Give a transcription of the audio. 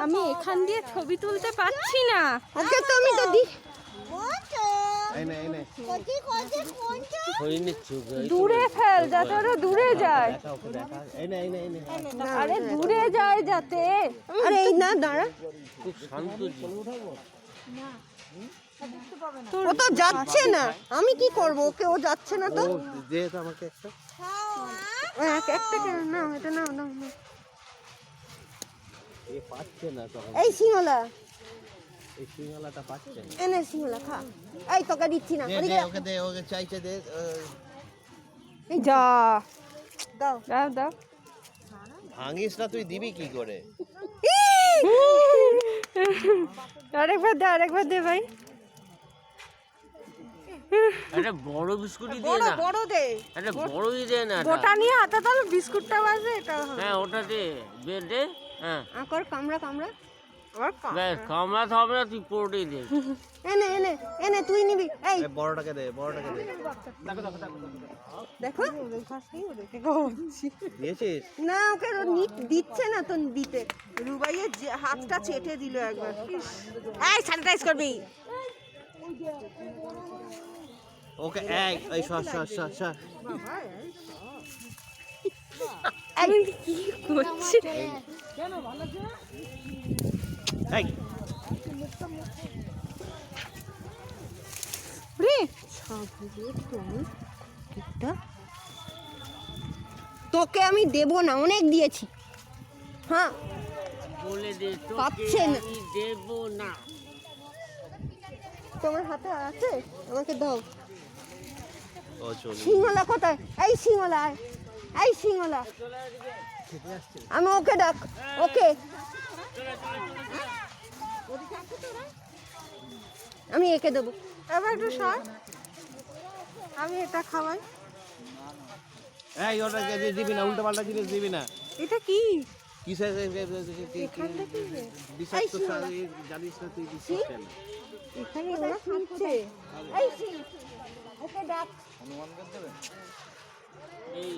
আমি এখান দিয়ে ছবি তুলতে পারছি না। ওকে তো আমি তো দি দূরে ফেল যাতে ওরা দূরে যায়। আরে দূরে যায় যাতে। আরে এই না দাঁড়া, খুব শান্ত ও তো যাচ্ছে না, আমি কি করব ওকে, ও যাচ্ছে না তো। দে তো আমাকে একটা। একটা কেন না, এটা না না না। এ পাচ্ছে না তখন, এই সিঙ্গলা, এই সিঙ্গালাটা পাচ্ছে না। এনে সিঙ্গলা খা। এই তোকে দিচ্ছি না, দে ওদিকে দে ওকে, দে ওকে, চাইছে দে। এই যা দাও দাও দাও। ভাঙিস না, তুই দিবি কি করে? আরেকবার দে ভাই। একটা বড় বিস্কুটই দে বড় না, বড় দে, একটা বড়ই দে না। গোটা নিয়ে হাতে তাহলে বিস্কুটটা বাজে এটা। হ্যাঁ ওটা দে, বের দে। হ্যাঁ আকর কামড়া কামড়া, ব্যাস, কামড়া হবে না, তুই পুরোটাই দে। এনে এনে এনে তুই নিবি। এই বড়টাকে দে, বড়টাকে দে। দেখো দিয়েছিস? না, ওকে দিচ্ছে না তো দিতে। রুবাইয়ের হাতটা চেটে দিল একবার। এই স্যানিটাইজ করবি। ওকে এই সর সর সর সর। আমি কি করছি? এই রে তোকে আমি দেব না, অনেক দিয়েছি। হ্যাঁ বলে দে তো, পাচ্ছে না। আমি দেব না। তোমার হাতে আছে, আমাকে দাও। ও চল, সিঙ্গলা কোথায়? এই সিঙ্গলা আয়, এই সিঙ্গলা। আমি ওকে ডাক, ওকে আমি একে দেবো। এবার একটু সর, আমি এটা খাওয়াই। এই ওটাকে দিবি না, উল্টো পাল্টা জিনিস দিবি না। এটা কি? কিসের বিষাক্ত সার, জানিস না তুই দিচ্ছিস কেন? এখানে ওরা খাচ্ছে। এই ওকে ডাক। এই